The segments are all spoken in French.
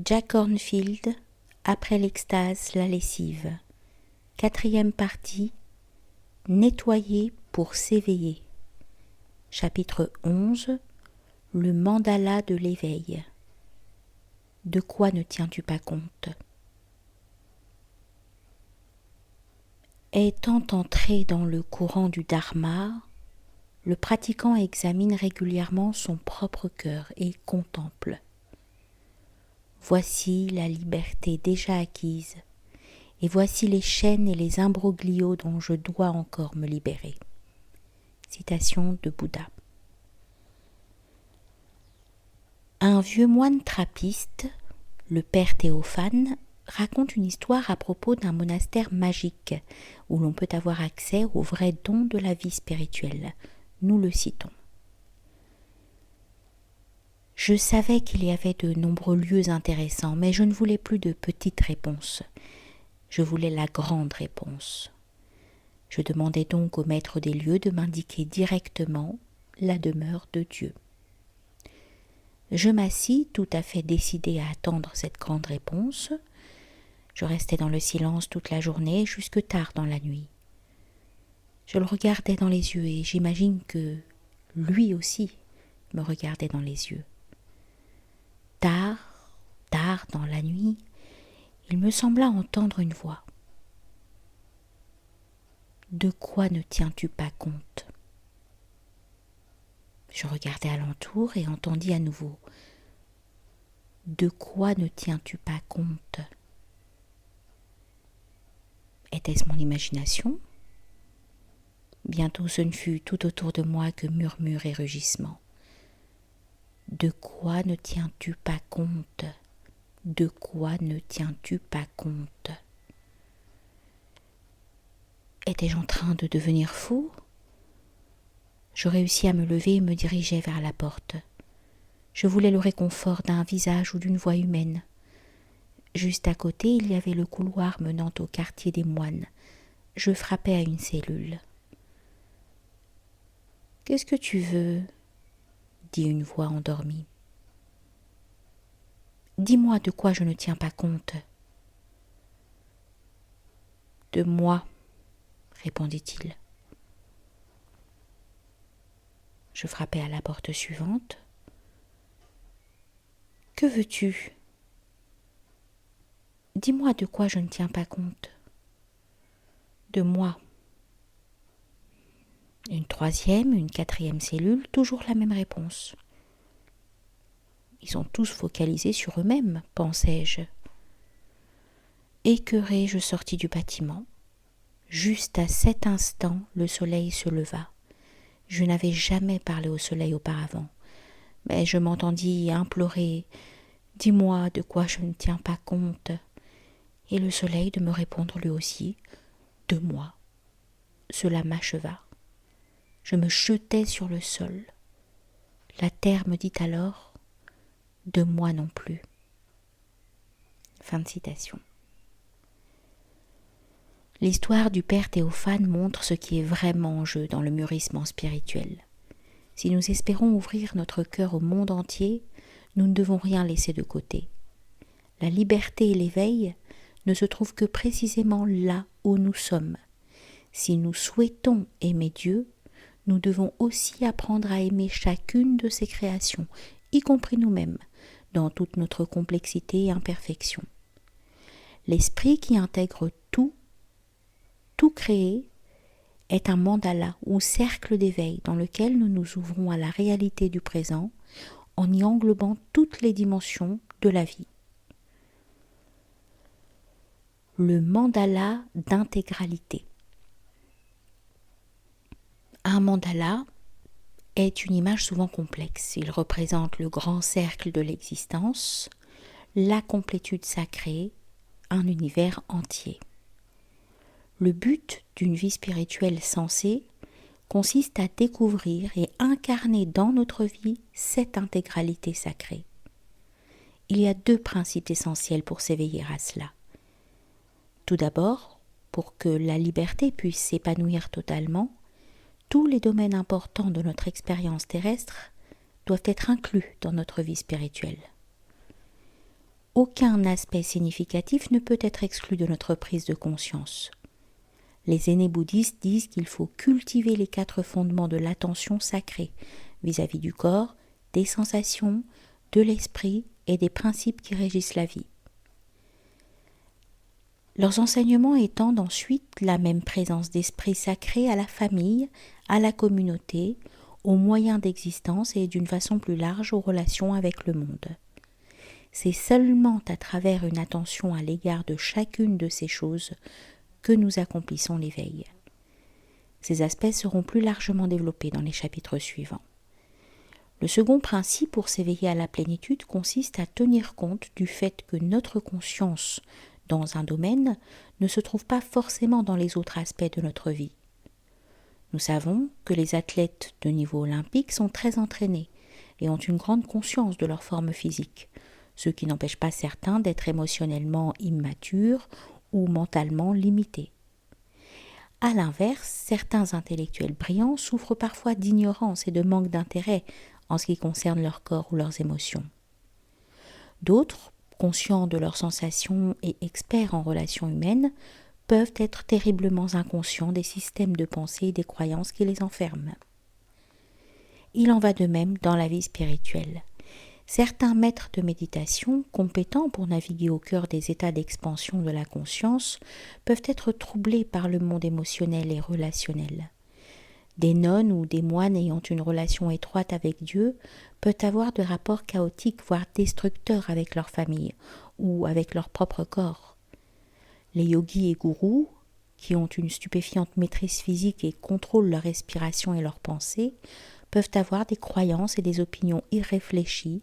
Jack Kornfield, Après l'extase, la lessive. 4e partie, Nettoyer pour s'éveiller. Chapitre 11, Le mandala de l'éveil. De quoi ne tiens-tu pas compte? Étant entré dans le courant du Dharma, le pratiquant examine régulièrement son propre cœur et contemple. Voici la liberté déjà acquise, et voici les chaînes et les imbroglios dont je dois encore me libérer. Citation de Bouddha. Un vieux moine trappiste, le père Théophane, raconte une histoire à propos d'un monastère magique où l'on peut avoir accès aux vrais dons de la vie spirituelle. Nous le citons. Je savais qu'il y avait de nombreux lieux intéressants, mais je ne voulais plus de petites réponses. Je voulais la grande réponse. Je demandai donc au maître des lieux de m'indiquer directement la demeure de Dieu. Je m'assis tout à fait décidé à attendre cette grande réponse. Je restai dans le silence toute la journée jusque tard dans la nuit. Je le regardais dans les yeux et j'imagine que lui aussi me regardait dans les yeux. Tard dans la nuit, il me sembla entendre une voix. « De quoi ne tiens-tu pas compte ?» Je regardai alentour et entendis à nouveau. « De quoi ne tiens-tu pas compte ?» Était-ce mon imagination ? Bientôt ce ne fut tout autour de moi que murmures et rugissements. De quoi ne tiens-tu pas compte? De quoi ne tiens-tu pas compte? Étais-je en train de devenir fou? Je réussis à me lever et me dirigeai vers la porte. Je voulais le réconfort d'un visage ou d'une voix humaine. Juste à côté, il y avait le couloir menant au quartier des moines. Je frappai à une cellule. « Qu'est-ce que tu veux ?» dit une voix endormie. « Dis-moi de quoi je ne tiens pas compte. »« De moi, » répondit-il. Je frappai à la porte suivante. « Que veux-tu ? Dis-moi de quoi je ne tiens pas compte. »« De moi. » Une 3e, une 4e cellule, toujours la même réponse. Ils sont tous focalisés sur eux-mêmes, pensai-je. Écœuré, je sortis du bâtiment. Juste à cet instant, le soleil se leva. Je n'avais jamais parlé au soleil auparavant, mais je m'entendis implorer « Dis-moi de quoi je ne tiens pas compte » et le soleil de me répondre lui aussi « De moi ». Cela m'acheva. Je me jetai sur le sol. La terre me dit alors « De moi non plus ». Fin de citation. L'histoire du père Théophane montre ce qui est vraiment en jeu dans le mûrissement spirituel. Si nous espérons ouvrir notre cœur au monde entier, nous ne devons rien laisser de côté. La liberté et l'éveil ne se trouvent que précisément là où nous sommes. Si nous souhaitons aimer Dieu, nous devons aussi apprendre à aimer chacune de ses créations, y compris nous-mêmes, dans toute notre complexité et imperfection. L'esprit qui intègre tout créé, est un mandala ou cercle d'éveil dans lequel nous nous ouvrons à la réalité du présent en y englobant toutes les dimensions de la vie. Le mandala d'intégralité. Un mandala est une image souvent complexe. Il représente le grand cercle de l'existence, la complétude sacrée, un univers entier. Le but d'une vie spirituelle sensée consiste à découvrir et incarner dans notre vie cette intégralité sacrée. Il y a 2 principes essentiels pour s'éveiller à cela. Tout d'abord, pour que la liberté puisse s'épanouir totalement, tous les domaines importants de notre expérience terrestre doivent être inclus dans notre vie spirituelle. Aucun aspect significatif ne peut être exclu de notre prise de conscience. Les aînés bouddhistes disent qu'il faut cultiver les 4 fondements de l'attention sacrée vis-à-vis du corps, des sensations, de l'esprit et des principes qui régissent la vie. Leurs enseignements étendent ensuite la même présence d'esprit sacré à la famille, à la communauté, aux moyens d'existence et d'une façon plus large aux relations avec le monde. C'est seulement à travers une attention à l'égard de chacune de ces choses que nous accomplissons l'éveil. Ces aspects seront plus largement développés dans les chapitres suivants. Le second principe pour s'éveiller à la plénitude consiste à tenir compte du fait que notre conscience dans un domaine ne se trouve pas forcément dans les autres aspects de notre vie. Nous savons que les athlètes de niveau olympique sont très entraînés et ont une grande conscience de leur forme physique, ce qui n'empêche pas certains d'être émotionnellement immatures ou mentalement limités. À l'inverse, certains intellectuels brillants souffrent parfois d'ignorance et de manque d'intérêt en ce qui concerne leur corps ou leurs émotions. D'autres, conscients de leurs sensations et experts en relations humaines, peuvent être terriblement inconscients des systèmes de pensée et des croyances qui les enferment. Il en va de même dans la vie spirituelle. Certains maîtres de méditation, compétents pour naviguer au cœur des états d'expansion de la conscience, peuvent être troublés par le monde émotionnel et relationnel. Des nonnes ou des moines ayant une relation étroite avec Dieu peuvent avoir des rapports chaotiques, voire destructeurs avec leur famille ou avec leur propre corps. Les yogis et gourous, qui ont une stupéfiante maîtrise physique et contrôlent leur respiration et leurs pensées, peuvent avoir des croyances et des opinions irréfléchies,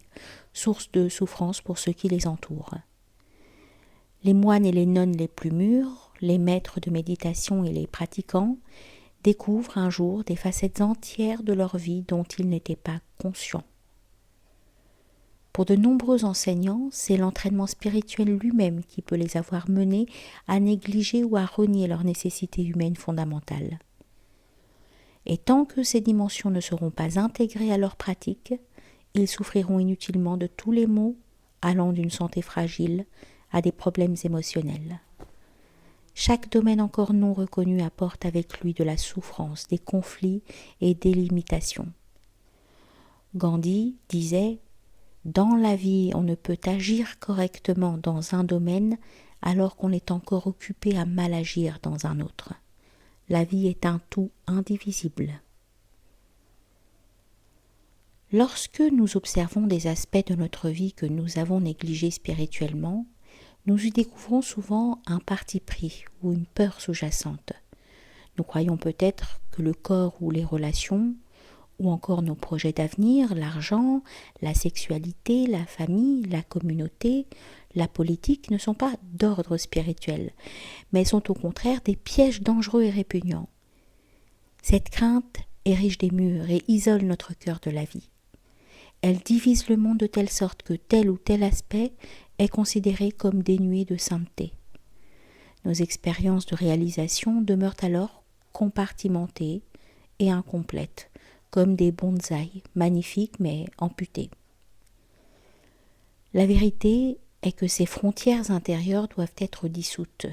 source de souffrance pour ceux qui les entourent. Les moines et les nonnes les plus mûrs, les maîtres de méditation et les pratiquants, découvrent un jour des facettes entières de leur vie dont ils n'étaient pas conscients. Pour de nombreux enseignants, c'est l'entraînement spirituel lui-même qui peut les avoir menés à négliger ou à renier leurs nécessités humaines fondamentales. Et tant que ces dimensions ne seront pas intégrées à leur pratique, ils souffriront inutilement de tous les maux, allant d'une santé fragile à des problèmes émotionnels. Chaque domaine encore non reconnu apporte avec lui de la souffrance, des conflits et des limitations. Gandhi disait « Dans la vie, on ne peut agir correctement dans un domaine alors qu'on est encore occupé à mal agir dans un autre. La vie est un tout indivisible. » Lorsque nous observons des aspects de notre vie que nous avons négligés spirituellement, nous y découvrons souvent un parti pris ou une peur sous-jacente. Nous croyons peut-être que le corps ou les relations, ou encore nos projets d'avenir, l'argent, la sexualité, la famille, la communauté, la politique ne sont pas d'ordre spirituel, mais sont au contraire des pièges dangereux et répugnants. Cette crainte érige des murs et isole notre cœur de la vie. Elle divise le monde de telle sorte que tel ou tel aspect est considéré comme dénué de sainteté. Nos expériences de réalisation demeurent alors compartimentées et incomplètes, comme des bonsaïs, magnifiques mais amputés. La vérité est que ces frontières intérieures doivent être dissoutes.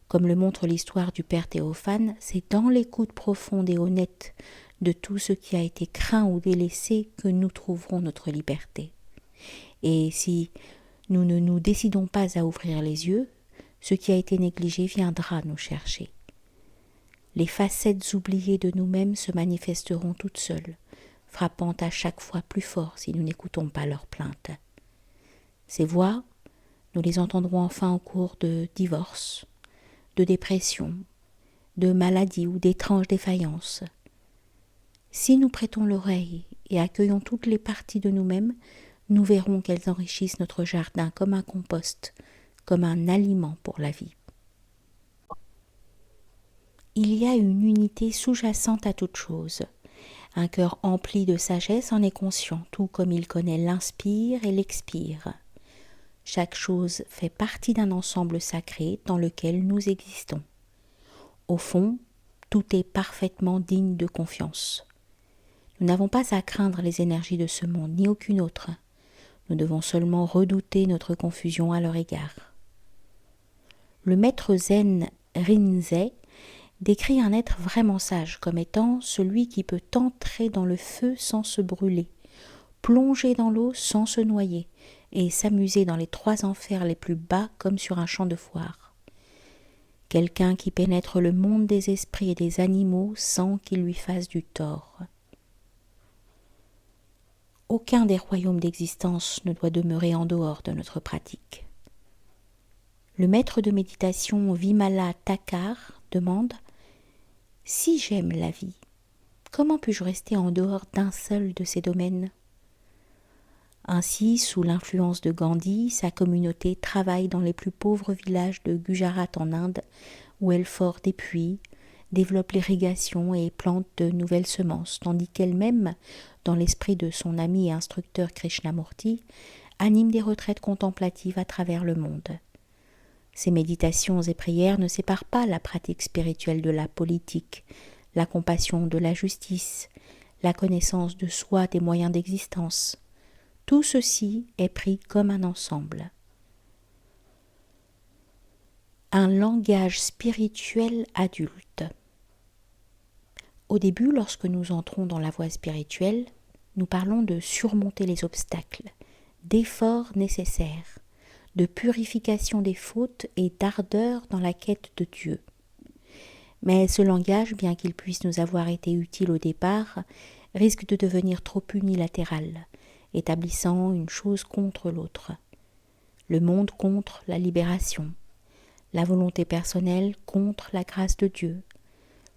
Comme le montre l'histoire du père Théophane, c'est dans l'écoute profonde et honnête de tout ce qui a été craint ou délaissé que nous trouverons notre liberté. Et si nous ne nous décidons pas à ouvrir les yeux, ce qui a été négligé viendra nous chercher. Les facettes oubliées de nous-mêmes se manifesteront toutes seules, frappant à chaque fois plus fort si nous n'écoutons pas leurs plaintes. Ces voix, nous les entendrons enfin au cours de divorces, de dépressions, de maladies ou d'étranges défaillances. Si nous prêtons l'oreille et accueillons toutes les parties de nous-mêmes, nous verrons qu'elles enrichissent notre jardin comme un compost, comme un aliment pour la vie. Il y a une unité sous-jacente à toute chose. Un cœur empli de sagesse en est conscient, tout comme il connaît l'inspire et l'expire. Chaque chose fait partie d'un ensemble sacré dans lequel nous existons. Au fond, tout est parfaitement digne de confiance. Nous n'avons pas à craindre les énergies de ce monde, ni aucune autre. Nous devons seulement redouter notre confusion à leur égard. Le maître zen Rinzai décrit un être vraiment sage comme étant celui qui peut entrer dans le feu sans se brûler, plonger dans l'eau sans se noyer, et s'amuser dans les 3 enfers les plus bas comme sur un champ de foire. Quelqu'un qui pénètre le monde des esprits et des animaux sans qu'il lui fasse du tort. Aucun des royaumes d'existence ne doit demeurer en dehors de notre pratique. Le maître de méditation Vimala Thakkar demande « Si j'aime la vie, comment puis-je rester en dehors d'un seul de ces domaines ?» Ainsi, sous l'influence de Gandhi, sa communauté travaille dans les plus pauvres villages de Gujarat en Inde, où elle fore des puits, développe l'irrigation et plante de nouvelles semences, tandis qu'elle-même, dans l'esprit de son ami et instructeur Krishnamurti, anime des retraites contemplatives à travers le monde. Ces méditations et prières ne séparent pas la pratique spirituelle de la politique, la compassion de la justice, la connaissance de soi des moyens d'existence. Tout ceci est pris comme un ensemble. Un langage spirituel adulte. Au début, lorsque nous entrons dans la voie spirituelle, nous parlons de surmonter les obstacles, d'efforts nécessaires, de purification des fautes et d'ardeur dans la quête de Dieu. Mais ce langage, bien qu'il puisse nous avoir été utile au départ, risque de devenir trop unilatéral, établissant une chose contre l'autre. Le monde contre la libération, la volonté personnelle contre la grâce de Dieu,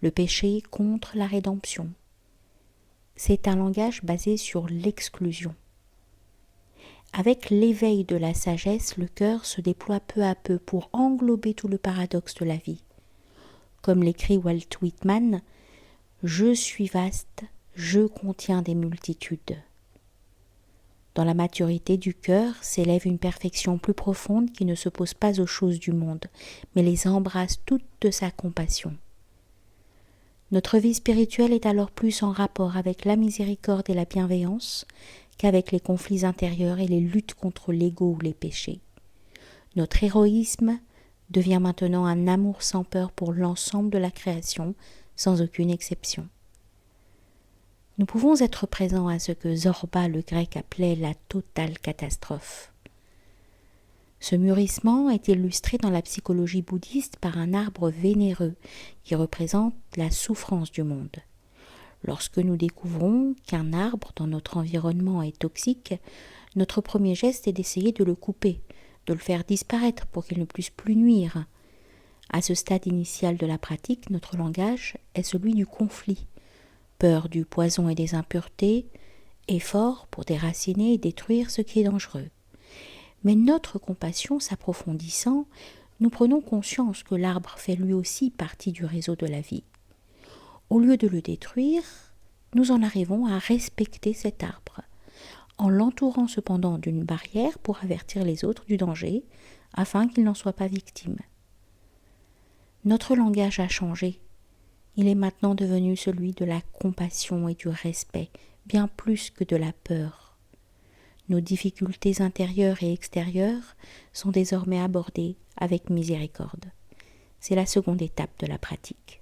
le péché contre la rédemption. C'est un langage basé sur l'exclusion. Avec l'éveil de la sagesse, le cœur se déploie peu à peu pour englober tout le paradoxe de la vie. Comme l'écrit Walt Whitman, « Je suis vaste, je contiens des multitudes ». Dans la maturité du cœur s'élève une perfection plus profonde qui ne s'oppose pas aux choses du monde, mais les embrasse toutes de sa compassion. Notre vie spirituelle est alors plus en rapport avec la miséricorde et la bienveillance qu'avec les conflits intérieurs et les luttes contre l'ego ou les péchés. Notre héroïsme devient maintenant un amour sans peur pour l'ensemble de la création, sans aucune exception. Nous pouvons être présents à ce que Zorba le grec appelait la totale catastrophe. Ce mûrissement est illustré dans la psychologie bouddhiste par un arbre vénéreux qui représente la souffrance du monde. Lorsque nous découvrons qu'un arbre dans notre environnement est toxique, notre premier geste est d'essayer de le couper, de le faire disparaître pour qu'il ne puisse plus nuire. À ce stade initial de la pratique, notre langage est celui du conflit. Peur du poison et des impuretés, effort pour déraciner et détruire ce qui est dangereux. Mais notre compassion s'approfondissant, nous prenons conscience que l'arbre fait lui aussi partie du réseau de la vie. Au lieu de le détruire, nous en arrivons à respecter cet arbre, en l'entourant cependant d'une barrière pour avertir les autres du danger, afin qu'ils n'en soient pas victimes. Notre langage a changé. Il est maintenant devenu celui de la compassion et du respect, bien plus que de la peur. Nos difficultés intérieures et extérieures sont désormais abordées avec miséricorde. C'est la seconde étape de la pratique.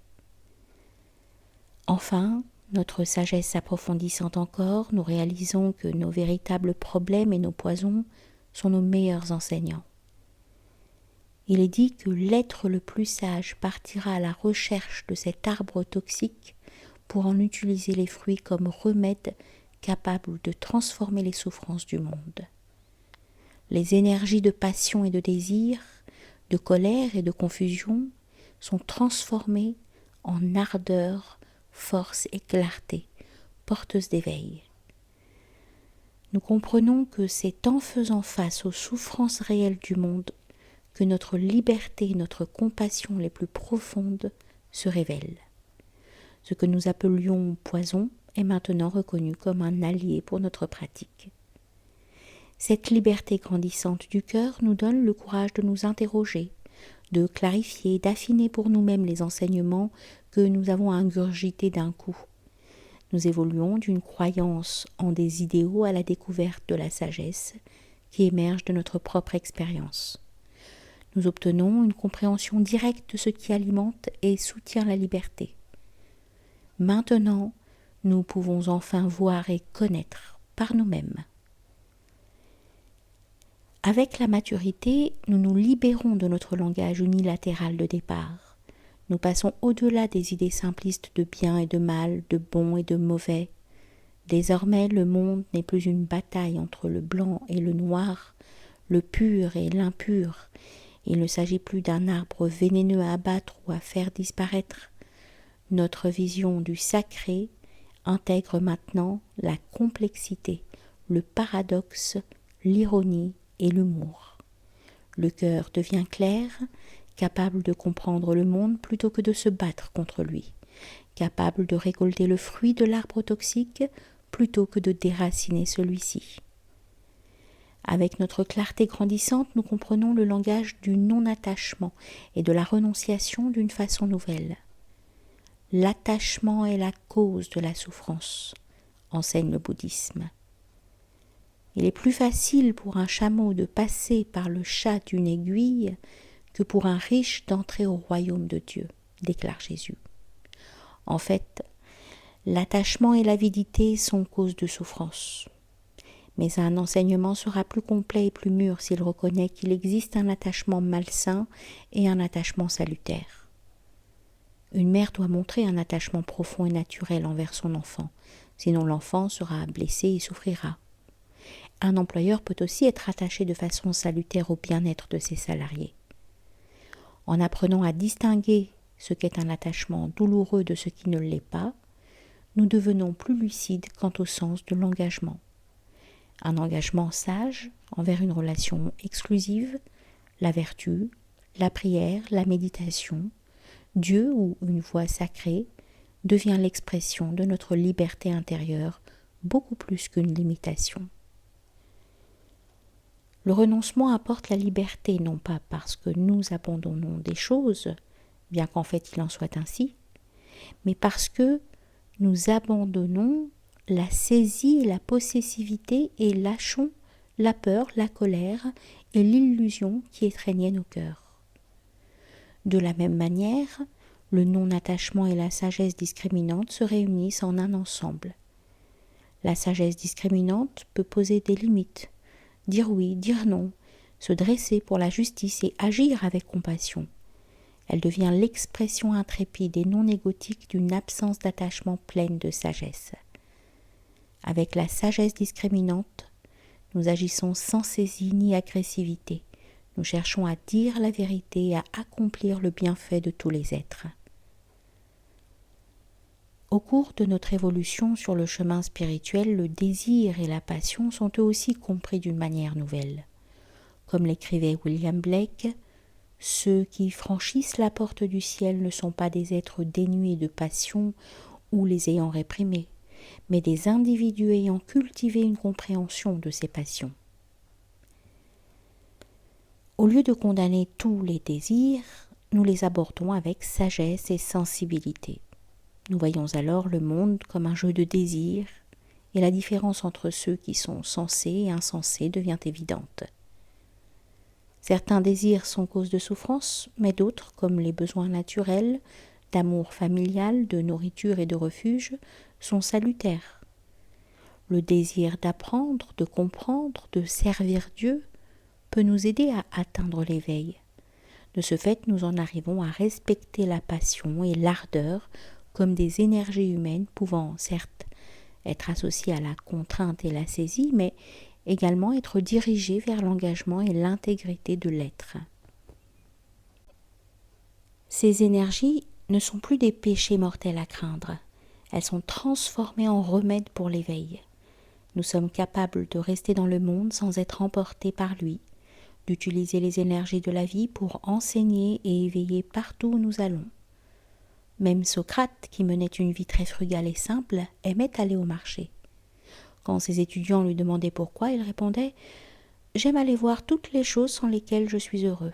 Enfin, notre sagesse s'approfondissant encore, nous réalisons que nos véritables problèmes et nos poisons sont nos meilleurs enseignants. Il est dit que l'être le plus sage partira à la recherche de cet arbre toxique pour en utiliser les fruits comme remède capable de transformer les souffrances du monde. Les énergies de passion et de désir, de colère et de confusion sont transformées en ardeur, force et clarté, porteuses d'éveil. Nous comprenons que c'est en faisant face aux souffrances réelles du monde que notre liberté et notre compassion les plus profondes se révèlent. Ce que nous appelions poison est maintenant reconnu comme un allié pour notre pratique. Cette liberté grandissante du cœur nous donne le courage de nous interroger, de clarifier, d'affiner pour nous-mêmes les enseignements que nous avons ingurgités d'un coup. Nous évoluons d'une croyance en des idéaux à la découverte de la sagesse qui émerge de notre propre expérience. Nous obtenons une compréhension directe de ce qui alimente et soutient la liberté. Maintenant, nous pouvons enfin voir et connaître par nous-mêmes. Avec la maturité, nous nous libérons de notre langage unilatéral de départ. Nous passons au-delà des idées simplistes de bien et de mal, de bon et de mauvais. Désormais, le monde n'est plus une bataille entre le blanc et le noir, le pur et l'impur. Il ne s'agit plus d'un arbre vénéneux à abattre ou à faire disparaître. Notre vision du sacré intègre maintenant la complexité, le paradoxe, l'ironie et l'humour. Le cœur devient clair, capable de comprendre le monde plutôt que de se battre contre lui, capable de récolter le fruit de l'arbre toxique plutôt que de déraciner celui-ci. Avec notre clarté grandissante, nous comprenons le langage du non-attachement et de la renonciation d'une façon nouvelle. L'attachement est la cause de la souffrance, enseigne le bouddhisme. Il est plus facile pour un chameau de passer par le chat d'une aiguille que pour un riche d'entrer au royaume de Dieu, déclare Jésus. En fait, l'attachement et l'avidité sont cause de souffrance. Mais un enseignement sera plus complet et plus mûr s'il reconnaît qu'il existe un attachement malsain et un attachement salutaire. Une mère doit montrer un attachement profond et naturel envers son enfant, sinon l'enfant sera blessé et souffrira. Un employeur peut aussi être attaché de façon salutaire au bien-être de ses salariés. En apprenant à distinguer ce qu'est un attachement douloureux de ce qui ne l'est pas, nous devenons plus lucides quant au sens de l'engagement. Un engagement sage envers une relation exclusive, la vertu, la prière, la méditation, Dieu ou une voie sacrée devient l'expression de notre liberté intérieure beaucoup plus qu'une limitation. Le renoncement apporte la liberté non pas parce que nous abandonnons des choses, bien qu'en fait il en soit ainsi, mais parce que nous abandonnons la saisie et la possessivité et lâchons la peur, la colère et l'illusion qui étreignaient nos cœurs. De la même manière, le non-attachement et la sagesse discriminante se réunissent en un ensemble. La sagesse discriminante peut poser des limites, dire oui, dire non, se dresser pour la justice et agir avec compassion. Elle devient l'expression intrépide et non égotique d'une absence d'attachement pleine de sagesse. Avec la sagesse discriminante, nous agissons sans saisie ni agressivité. Nous cherchons à dire la vérité et à accomplir le bienfait de tous les êtres. Au cours de notre évolution sur le chemin spirituel, le désir et la passion sont eux aussi compris d'une manière nouvelle. Comme l'écrivait William Blake, « Ceux qui franchissent la porte du ciel ne sont pas des êtres dénués de passion ou les ayant réprimés, mais des individus ayant cultivé une compréhension de ces passions. » Au lieu de condamner tous les désirs, nous les abordons avec sagesse et sensibilité. Nous voyons alors le monde comme un jeu de désirs, et la différence entre ceux qui sont sensés et insensés devient évidente. Certains désirs sont cause de souffrance, mais d'autres, comme les besoins naturels, d'amour familial, de nourriture et de refuge, sont salutaires. Le désir d'apprendre, de comprendre, de servir Dieu peut nous aider à atteindre l'éveil. De ce fait, nous en arrivons à respecter la passion et l'ardeur comme des énergies humaines pouvant certes être associées à la contrainte et la saisie, mais également être dirigées vers l'engagement et l'intégrité de l'être. Ces énergies ne sont plus des péchés mortels à craindre, elles sont transformées en remèdes pour l'éveil. Nous sommes capables de rester dans le monde sans être emportés par lui, d'utiliser les énergies de la vie pour enseigner et éveiller partout où nous allons. Même Socrate, qui menait une vie très frugale et simple, aimait aller au marché. Quand ses étudiants lui demandaient pourquoi, il répondait « J'aime aller voir toutes les choses sans lesquelles je suis heureux. »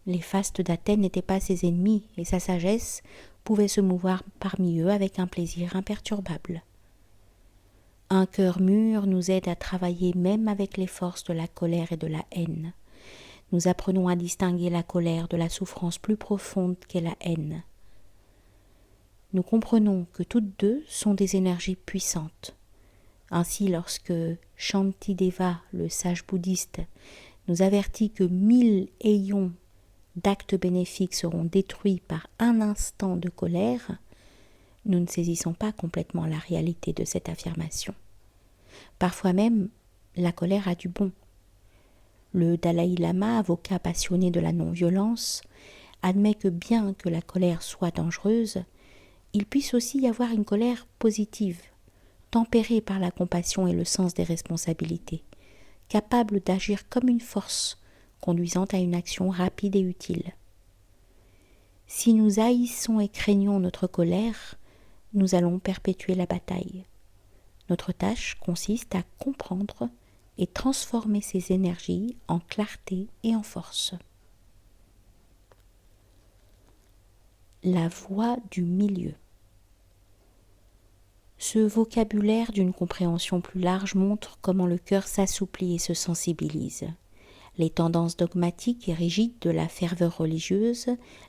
Les fastes d'Athènes n'étaient pas ses ennemis, et sa sagesse pouvait se mouvoir parmi eux avec un plaisir imperturbable. Un cœur mûr nous aide à travailler même avec les forces de la colère et de la haine. Nous apprenons à distinguer la colère de la souffrance plus profonde qu'est la haine. Nous comprenons que toutes deux sont des énergies puissantes. Ainsi, lorsque Shantideva, le sage bouddhiste, nous avertit que 1000 ayons d'actes bénéfiques seront détruits par un instant de colère, nous ne saisissons pas complètement la réalité de cette affirmation. Parfois même, la colère a du bon. Le Dalai Lama, avocat passionné de la non-violence, admet que bien que la colère soit dangereuse, il puisse aussi y avoir une colère positive, tempérée par la compassion et le sens des responsabilités, capable d'agir comme une force, conduisant à une action rapide et utile. Si nous haïssons et craignons notre colère, nous allons perpétuer la bataille. Notre tâche consiste à comprendre et transformer ces énergies en clarté et en force. La voie du milieu. Ce vocabulaire d'une compréhension plus large montre comment le cœur s'assouplit et se sensibilise. Les tendances dogmatiques et rigides de la ferveur religieuse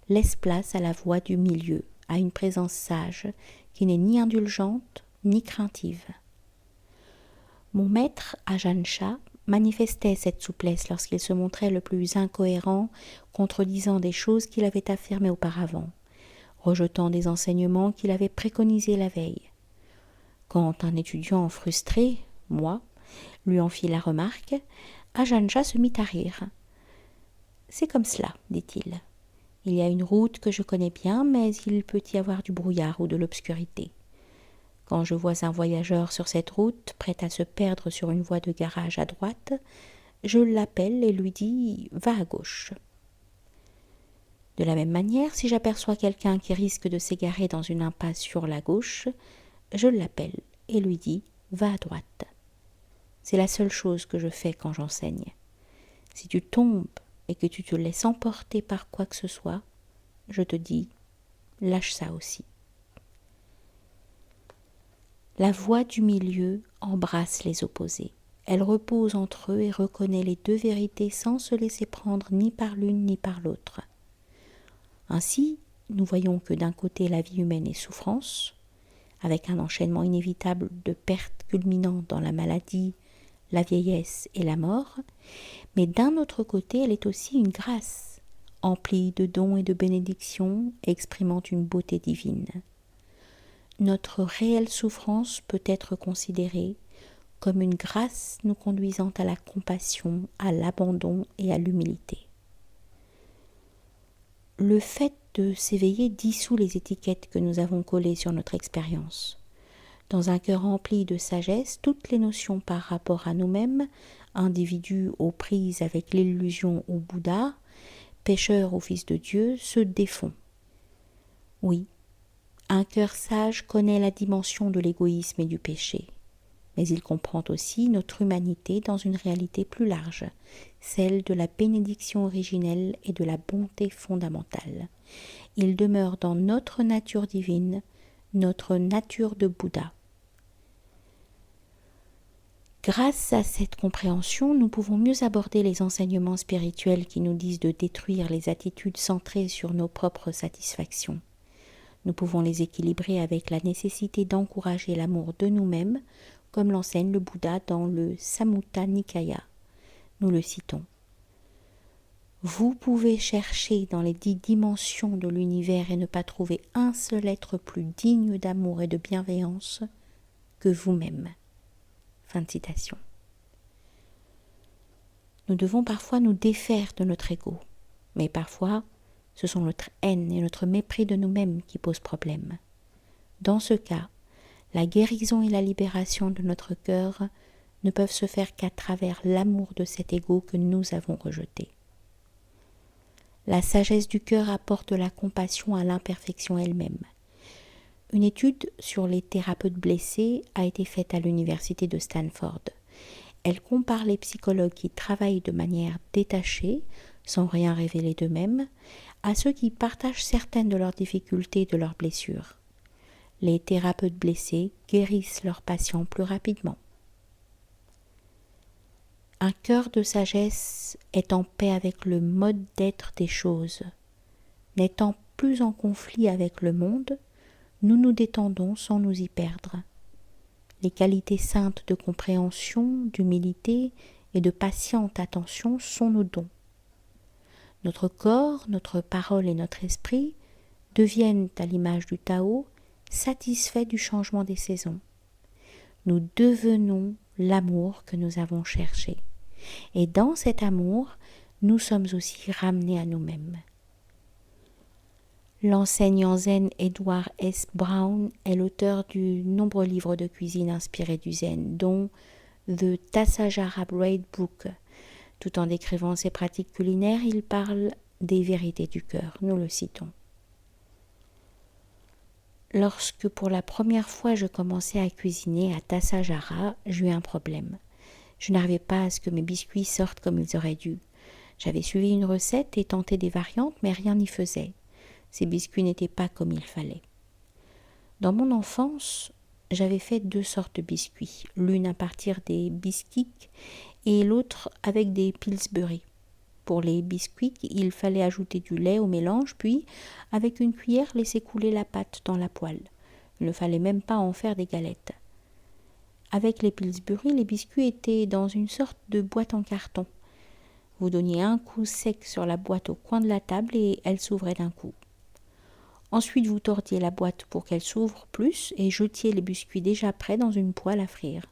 laissent place à la voie du milieu, à une présence sage qui n'est ni indulgente ni craintive. Mon maître, Ajahn Chah, manifestait cette souplesse lorsqu'il se montrait le plus incohérent, contredisant des choses qu'il avait affirmées auparavant, rejetant des enseignements qu'il avait préconisés la veille. Quand un étudiant frustré, moi, lui en fit la remarque, Ajahn Chah se mit à rire. « C'est comme cela, dit-il. Il y a une route que je connais bien, mais il peut y avoir du brouillard ou de l'obscurité. Quand je vois un voyageur sur cette route, prêt à se perdre sur une voie de garage à droite, je l'appelle et lui dis « va à gauche ». De la même manière, si j'aperçois quelqu'un qui risque de s'égarer dans une impasse sur la gauche, je l'appelle et lui dis « va à droite ». C'est la seule chose que je fais quand j'enseigne. Si tu tombes et que tu te laisses emporter par quoi que ce soit, je te dis « lâche ça aussi ». La voie du milieu embrasse les opposés. Elle repose entre eux et reconnaît les deux vérités sans se laisser prendre ni par l'une ni par l'autre. Ainsi, nous voyons que d'un côté la vie humaine est souffrance, avec un enchaînement inévitable de pertes culminant dans la maladie, la vieillesse et la mort, mais d'un autre côté elle est aussi une grâce, emplie de dons et de bénédictions, exprimant une beauté divine. Notre réelle souffrance peut être considérée comme une grâce nous conduisant à la compassion, à l'abandon et à l'humilité. Le fait de s'éveiller dissout les étiquettes que nous avons collées sur notre expérience. Dans un cœur rempli de sagesse, toutes les notions par rapport à nous-mêmes, individus aux prises avec l'illusion au Bouddha, pécheurs au Fils de Dieu, se défont. Oui, un cœur sage connaît la dimension de l'égoïsme et du péché, mais il comprend aussi notre humanité dans une réalité plus large, celle de la bénédiction originelle et de la bonté fondamentale. Il demeure dans notre nature divine, notre nature de Bouddha. Grâce à cette compréhension, nous pouvons mieux aborder les enseignements spirituels qui nous disent de détruire les attitudes centrées sur nos propres satisfactions. Nous pouvons les équilibrer avec la nécessité d'encourager l'amour de nous-mêmes, comme l'enseigne le Bouddha dans le Samyutta Nikaya. Nous le citons. Vous pouvez chercher dans les 10 dimensions de l'univers et ne pas trouver un seul être plus digne d'amour et de bienveillance que vous-même. Fin de citation. Nous devons parfois nous défaire de notre ego, mais parfois ce sont notre haine et notre mépris de nous-mêmes qui posent problème. Dans ce cas, la guérison et la libération de notre cœur ne peuvent se faire qu'à travers l'amour de cet ego que nous avons rejeté. La sagesse du cœur apporte la compassion à l'imperfection elle-même. Une étude sur les thérapeutes blessés a été faite à l'université de Stanford. Elle compare les psychologues qui travaillent de manière détachée, sans rien révéler d'eux-mêmes, à ceux qui partagent certaines de leurs difficultés et de leurs blessures. Les thérapeutes blessés guérissent leurs patients plus rapidement. Un cœur de sagesse est en paix avec le mode d'être des choses. N'étant plus en conflit avec le monde, nous nous détendons sans nous y perdre. Les qualités saintes de compréhension, d'humilité et de patiente attention sont nos dons. Notre corps, notre parole et notre esprit deviennent, à l'image du Tao, satisfaits du changement des saisons. Nous devenons l'amour que nous avons cherché. Et dans cet amour, nous sommes aussi ramenés à nous-mêmes. L'enseignant zen Edward S. Brown est l'auteur de nombreux livres de cuisine inspirés du zen, dont The Tassajara Braid Book. Tout en décrivant ses pratiques culinaires, il parle des vérités du cœur. Nous le citons. Lorsque pour la première fois je commençais à cuisiner à Tassajara, j'eus un problème. Je n'arrivais pas à ce que mes biscuits sortent comme ils auraient dû. J'avais suivi une recette et tenté des variantes, mais rien n'y faisait. Ces biscuits n'étaient pas comme il fallait. Dans mon enfance, j'avais fait 2 sortes de biscuits, l'une à partir des biscuits et l'autre avec des Pillsbury. Pour les biscuits, il fallait ajouter du lait au mélange, puis, avec une cuillère, laisser couler la pâte dans la poêle. Il ne fallait même pas en faire des galettes. Avec les Pillsbury, les biscuits étaient dans une sorte de boîte en carton. Vous donniez un coup sec sur la boîte au coin de la table et elle s'ouvrait d'un coup. Ensuite, vous tordiez la boîte pour qu'elle s'ouvre plus et jetiez les biscuits déjà prêts dans une poêle à frire.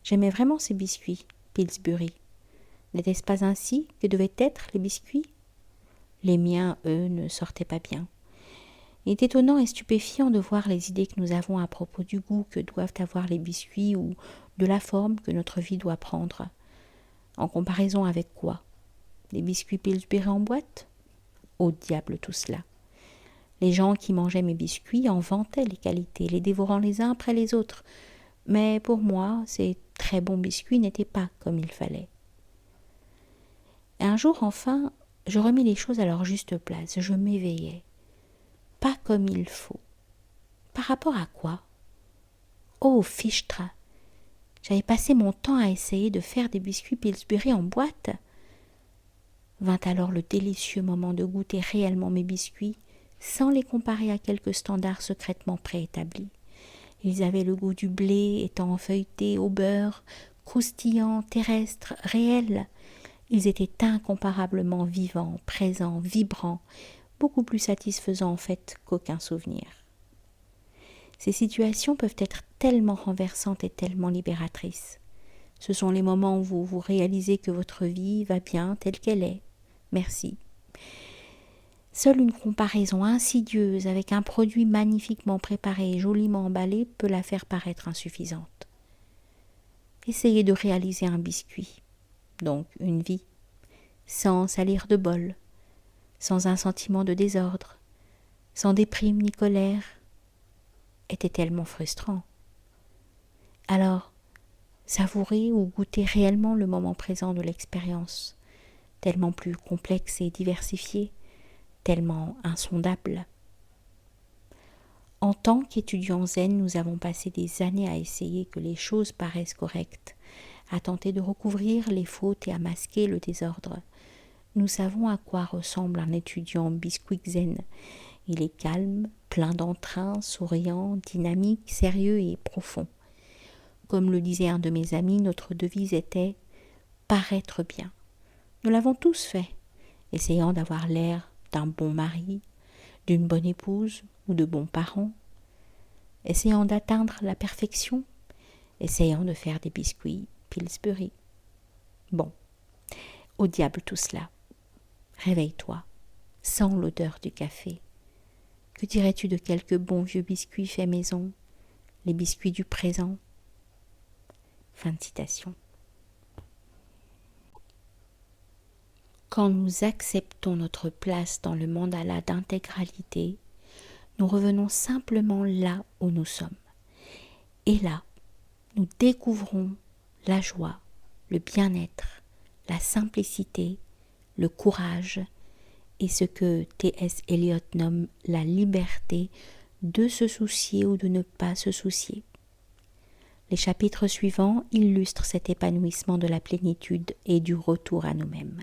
J'aimais vraiment ces biscuits, Pillsbury. N'était-ce pas ainsi que devaient être les biscuits ? Les miens, eux, ne sortaient pas bien. Il est étonnant et stupéfiant de voir les idées que nous avons à propos du goût que doivent avoir les biscuits ou de la forme que notre vie doit prendre. En comparaison avec quoi ? Des biscuits Pillsbury en boîte ? Au diable tout cela. Les gens qui mangeaient mes biscuits en vantaient les qualités, les dévorant les uns après les autres. Mais pour moi, ces très bons biscuits n'étaient pas comme il fallait. Un jour, enfin, je remis les choses à leur juste place. Je m'éveillai. Pas comme il faut. Par rapport à quoi ? Oh, fichtre ! J'avais passé mon temps à essayer de faire des biscuits Pillsbury en boîte. Vint alors le délicieux moment de goûter réellement mes biscuits, sans les comparer à quelques standards secrètement préétablis. Ils avaient le goût du blé, étant feuilletés au beurre, croustillants, terrestres, réels. Ils étaient incomparablement vivants, présents, vibrants, beaucoup plus satisfaisants en fait qu'aucun souvenir. Ces situations peuvent être tellement renversantes et tellement libératrices. Ce sont les moments où vous réalisez que votre vie va bien telle qu'elle est. Merci. Seule une comparaison insidieuse avec un produit magnifiquement préparé et joliment emballé peut la faire paraître insuffisante. Essayez de réaliser un biscuit, donc une vie, sans salir de bol, sans un sentiment de désordre, sans déprime ni colère, était tellement frustrant. Alors, savourez ou goûtez réellement le moment présent de l'expérience, tellement plus complexe et diversifié, tellement insondable. En tant qu'étudiants zen, nous avons passé des années à essayer que les choses paraissent correctes, à tenter de recouvrir les fautes et à masquer le désordre. Nous savons à quoi ressemble un étudiant biscuit zen. Il est calme, plein d'entrain, souriant, dynamique, sérieux et profond. Comme le disait un de mes amis, notre devise était « paraître bien ». Nous l'avons tous fait, essayant d'avoir l'air d'un bon mari, d'une bonne épouse ou de bons parents, essayant d'atteindre la perfection, essayant de faire des biscuits Pillsbury. Bon, au diable tout cela. Réveille-toi, sens l'odeur du café. Que dirais-tu de quelques bons vieux biscuits faits maison, les biscuits du présent ? Fin de citation. Quand nous acceptons notre place dans le mandala d'intégralité, nous revenons simplement là où nous sommes. Et là, nous découvrons la joie, le bien-être, la simplicité, le courage et ce que T.S. Eliot nomme la liberté de se soucier ou de ne pas se soucier. Les chapitres suivants illustrent cet épanouissement de la plénitude et du retour à nous-mêmes.